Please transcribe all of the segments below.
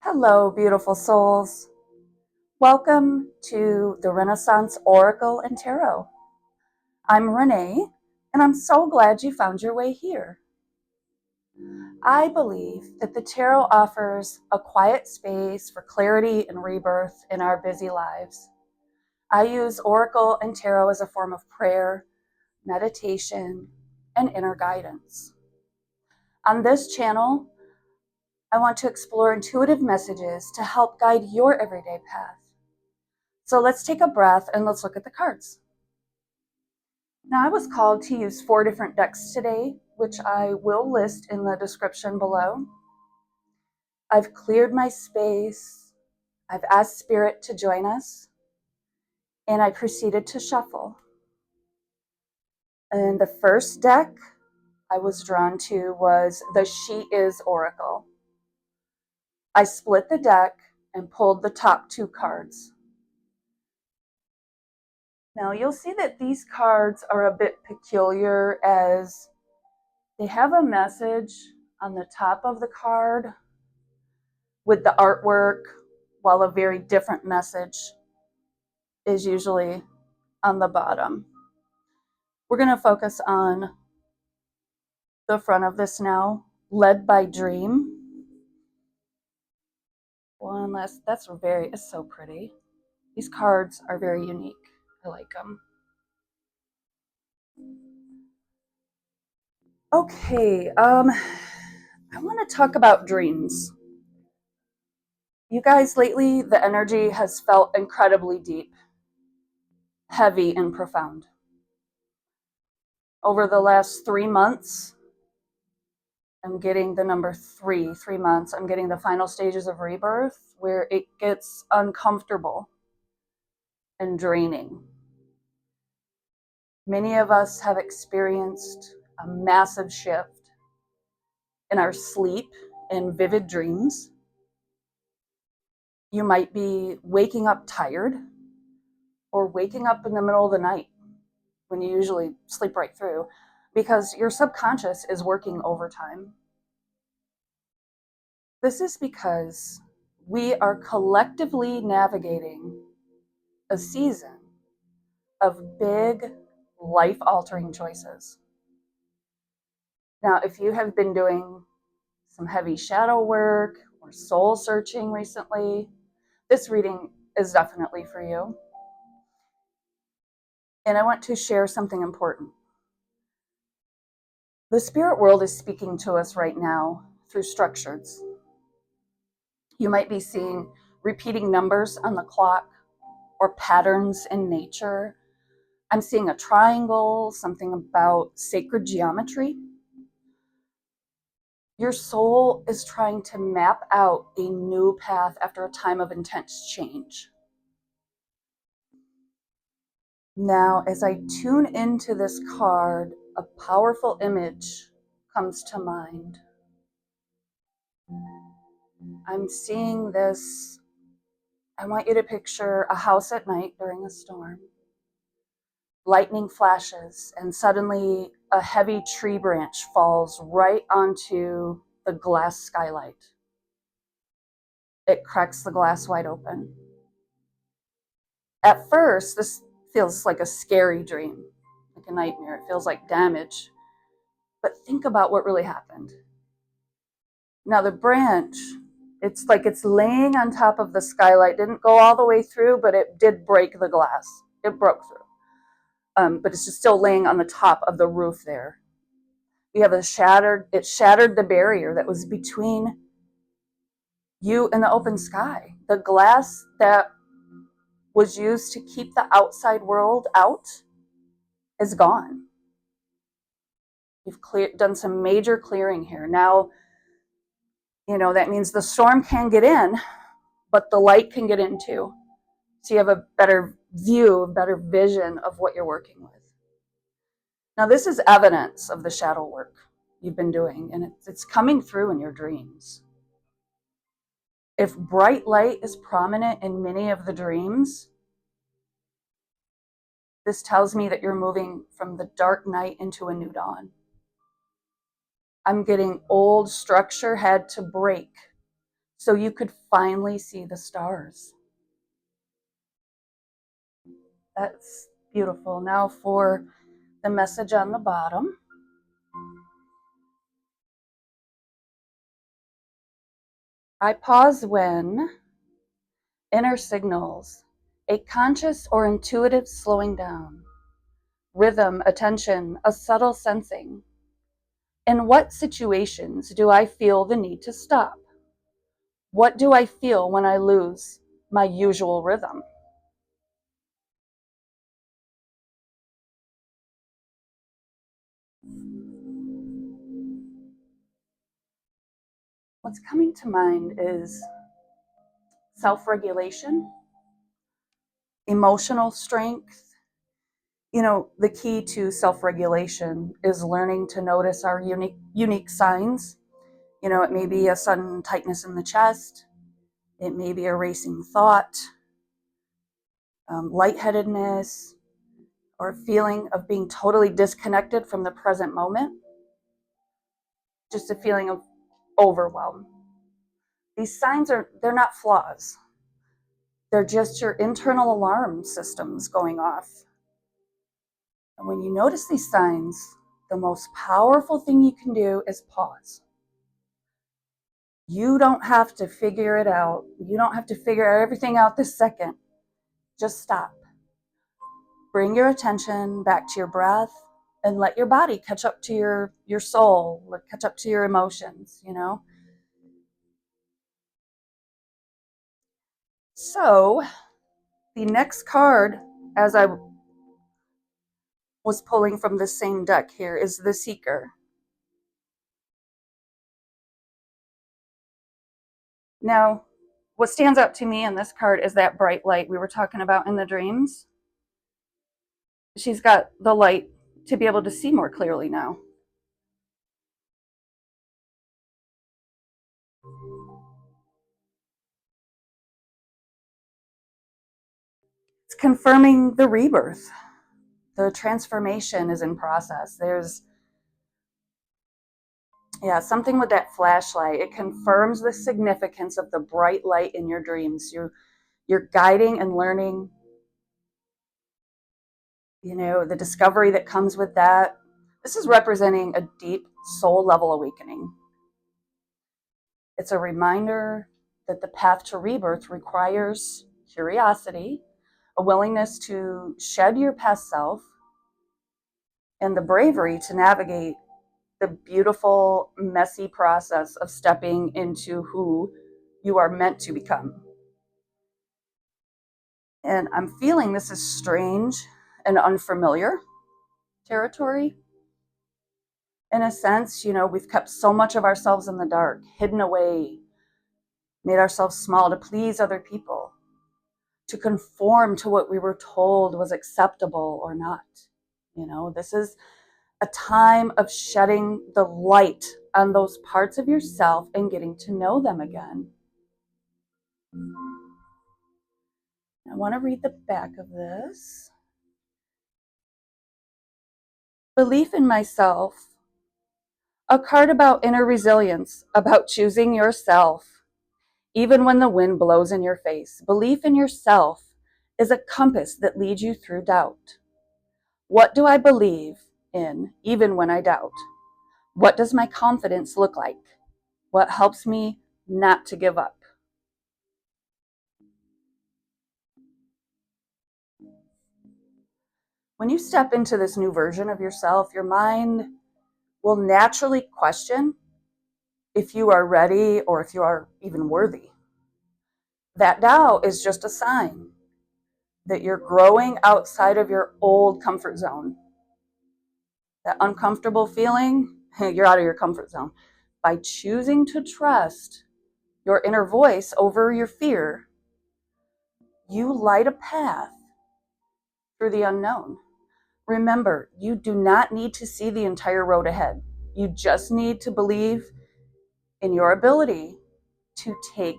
Hello, beautiful souls. Welcome to the Renaissance Oracle and Tarot. I'm Renee, and I'm so glad you found your way here. I believe that the tarot offers a quiet space for clarity and rebirth in our busy lives. I use Oracle and Tarot as a form of prayer, meditation, and inner guidance. On this channel, I want to explore intuitive messages to help guide your everyday path. So let's take a breath and let's look at the cards. Now, I was called to use 4 different decks today, which I will list in the description below. I've cleared my space, I've asked Spirit to join us, and I proceeded to shuffle. And the first deck I was drawn to was the She Is Oracle. I split the deck and pulled the top 2 cards. Now, you'll see that these cards are a bit peculiar as they have a message on the top of the card with the artwork, while a very different message is usually on the bottom. We're going to focus on the front of this now, led by Dream. One last, it's so pretty. These cards are very unique. I like them. Okay, I want to talk about dreams. You guys, lately, the energy has felt incredibly deep, heavy, and profound. Over the last 3 months, I'm getting the number 3 months. I'm getting the final stages of rebirth where it gets uncomfortable and draining. Many of us have experienced a massive shift in our sleep and vivid dreams. You might be waking up tired or waking up in the middle of the night when you usually sleep right through because your subconscious is working overtime. This is because we are collectively navigating a season of big, life-altering choices. Now, if you have been doing some heavy shadow work or soul searching recently, this reading is definitely for you. And I want to share something important. The spirit world is speaking to us right now through structures. You might be seeing repeating numbers on the clock or patterns in nature. I'm seeing a triangle, something about sacred geometry. Your soul is trying to map out a new path after a time of intense change. Now, as I tune into this card, a powerful image comes to mind. I'm seeing this. I want you to picture a house at night during a storm. Lightning flashes, and suddenly a heavy tree branch falls right onto the glass skylight. It cracks the glass wide open. At first, this feels like a scary dream, like a nightmare. It feels like damage. But think about what really happened. Now, the branch, it's like it's laying on top of the skylight. Didn't go all the way through, but it did break the glass. It broke through. But it's just still laying on the top of the roof there. You have it shattered the barrier that was between you and the open sky. The glass that was used to keep the outside world out is gone. You've done some major clearing here. Now, that means the storm can get in, but the light can get in too. So you have a better view, a better vision of what you're working with. Now, this is evidence of the shadow work you've been doing, and it's coming through in your dreams. If bright light is prominent in many of the dreams, this tells me that you're moving from the dark night into a new dawn. I'm getting old structure had to break so you could finally see the stars. That's beautiful. Now for the message on the bottom. I pause when inner signals, a conscious or intuitive slowing down, rhythm, attention, a subtle sensing. In what situations do I feel the need to stop? What do I feel when I lose my usual rhythm? What's coming to mind is self-regulation, emotional strength. The key to self-regulation is learning to notice our unique signs. It may be a sudden tightness in the chest. It may be a racing thought, lightheadedness, or a feeling of being totally disconnected from the present moment, just a feeling of overwhelm. These signs they're not flaws. They're just your internal alarm systems going off. And when you notice these signs, the most powerful thing you can do is pause. You don't have to figure it out. You don't have to figure everything out this second. Just stop. Bring your attention back to your breath and let your body catch up to your soul, catch up to your emotions. So the next card, as I was pulling from the same deck here, is the Seeker. Now, what stands out to me in this card is that bright light we were talking about in the dreams. She's got the light to be able to see more clearly now. It's confirming the rebirth. The transformation is in process. There's something with that flashlight. It confirms the significance of the bright light in your dreams. You're guiding and learning, the discovery that comes with that. This is representing a deep soul level awakening. It's a reminder that the path to rebirth requires curiosity, a willingness to shed your past self, and the bravery to navigate the beautiful, messy process of stepping into who you are meant to become. And I'm feeling this is strange and unfamiliar territory. In a sense, we've kept so much of ourselves in the dark, hidden away, made ourselves small to please other people, to conform to what we were told was acceptable or not. This is a time of shedding the light on those parts of yourself and getting to know them again. I want to read the back of this. Belief in myself. A card about inner resilience, about choosing yourself, even when the wind blows in your face. Belief in yourself is a compass that leads you through doubt. What do I believe in, even when I doubt? What does my confidence look like? What helps me not to give up? When you step into this new version of yourself, your mind will naturally question if you are ready or if you are even worthy. That doubt is just a sign that you're growing outside of your old comfort zone. That uncomfortable feeling, you're out of your comfort zone. By choosing to trust your inner voice over your fear, you light a path through the unknown. Remember, you do not need to see the entire road ahead. You just need to believe in your ability to take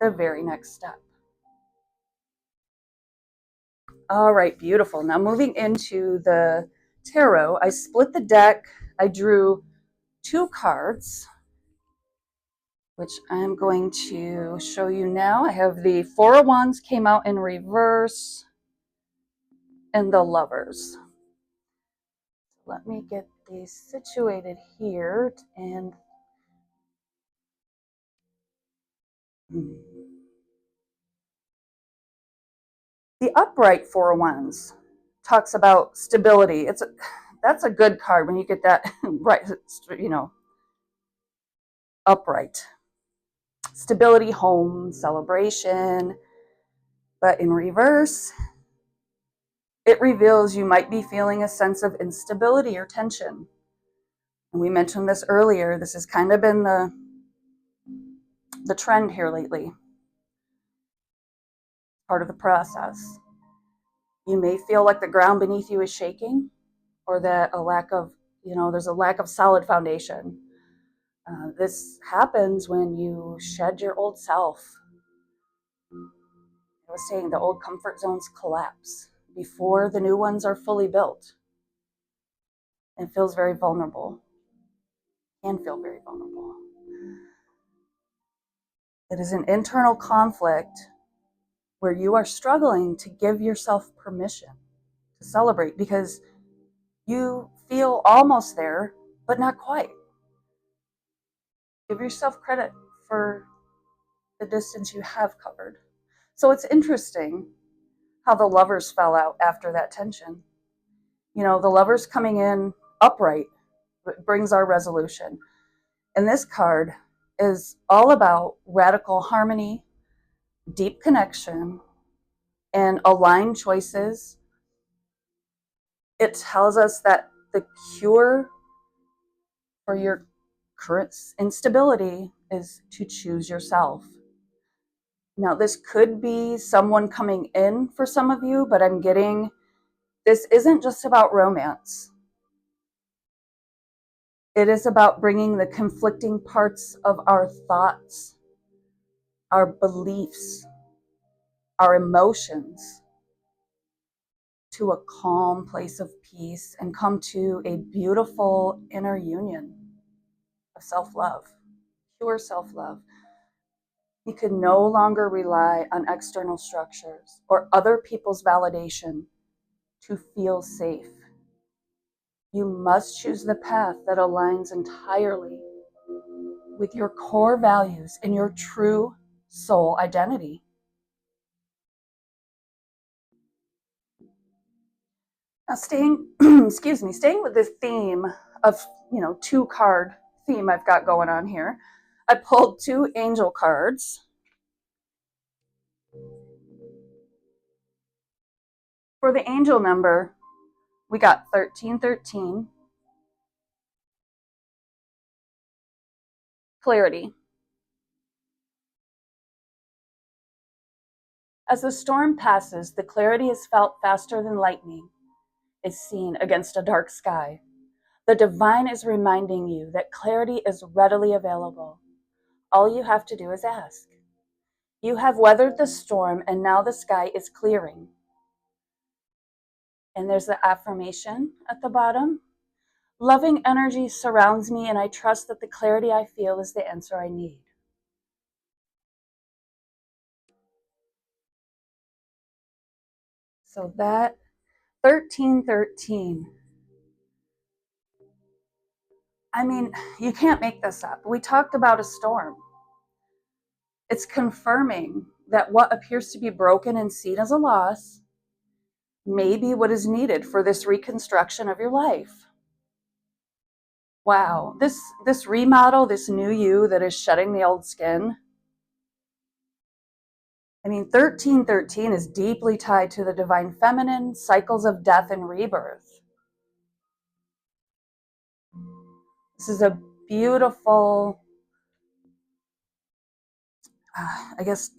the very next step. All right, beautiful. Now moving into the tarot, I split the deck. I drew 2 cards, which I'm going to show you now. I have the Four of Wands came out in reverse and the Lovers. Let me get these situated here. And the upright Four of Wands talks about stability. That's a good card when you get that right, upright. Stability, home, celebration. But in reverse, it reveals you might be feeling a sense of instability or tension. And we mentioned this earlier. This has kind of been the trend here lately, part of the process. You may feel like the ground beneath you is shaking, or that there's a lack of solid foundation. This happens when you shed your old self. I was saying the old comfort zones collapse before the new ones are fully built. It feels very vulnerable. Can feel very vulnerable. It is an internal conflict where you are struggling to give yourself permission to celebrate because you feel almost there, but not quite. Give yourself credit for the distance you have covered. So it's interesting how the Lovers fell out after that tension. The Lovers coming in upright brings our resolution. And this card is all about radical harmony, deep connection, and aligned choices. It tells us that the cure for your current instability is to choose yourself. Now, this could be someone coming in for some of you, but I'm getting this isn't just about romance. It is about bringing the conflicting parts of our thoughts, our beliefs, our emotions to a calm place of peace and come to a beautiful inner union of self-love, pure self-love. You can no longer rely on external structures or other people's validation to feel safe. You must choose the path that aligns entirely with your core values and your true soul identity. Now, staying with this theme of, two card theme I've got going on here, I pulled two angel cards. For the angel number, we got 1313, clarity. As the storm passes, the clarity is felt faster than lightning is seen against a dark sky. The divine is reminding you that clarity is readily available. All you have to do is ask. You have weathered the storm, and now the sky is clearing. And there's the affirmation at the bottom. Loving energy surrounds me, and I trust that the clarity I feel is the answer I need. So that 1313. I mean, you can't make this up. We talked about a storm. It's confirming that what appears to be broken and seen as a loss may be what is needed for this reconstruction of your life. Wow, this remodel, this new you that is shedding the old skin. I mean, 1313 is deeply tied to the divine feminine, cycles of death and rebirth. This is a beautiful,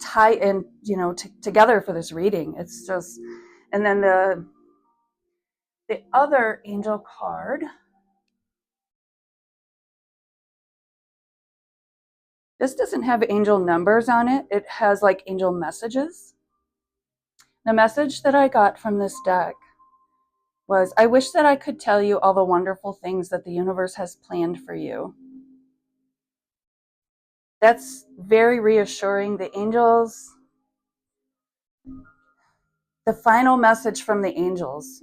tie in, together for this reading. It's just, and then the other angel card, this doesn't have angel numbers on it. It has like angel messages. The message that I got from this deck was, I wish that I could tell you all the wonderful things that the universe has planned for you. That's very reassuring. The angels, the final message from the angels,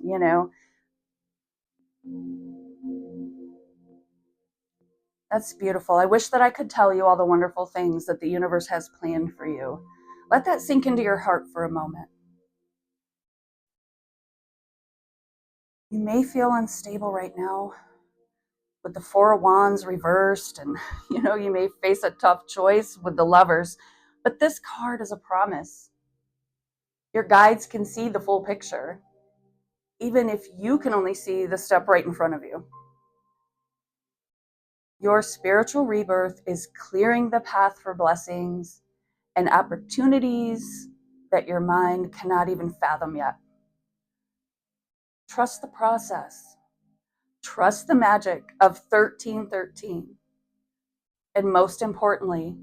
that's beautiful. I wish that I could tell you all the wonderful things that the universe has planned for you. Let that sink into your heart for a moment. You may feel unstable right now with the Four of Wands reversed, and you may face a tough choice with the Lovers, but this card is a promise. Your guides can see the full picture, even if you can only see the step right in front of you. Your spiritual rebirth is clearing the path for blessings and opportunities that your mind cannot even fathom yet. Trust the process. Trust the magic of 1313. And most importantly,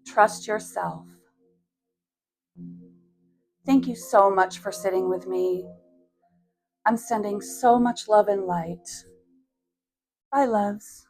trust yourself. Thank you so much for sitting with me. I'm sending so much love and light. Bye, loves.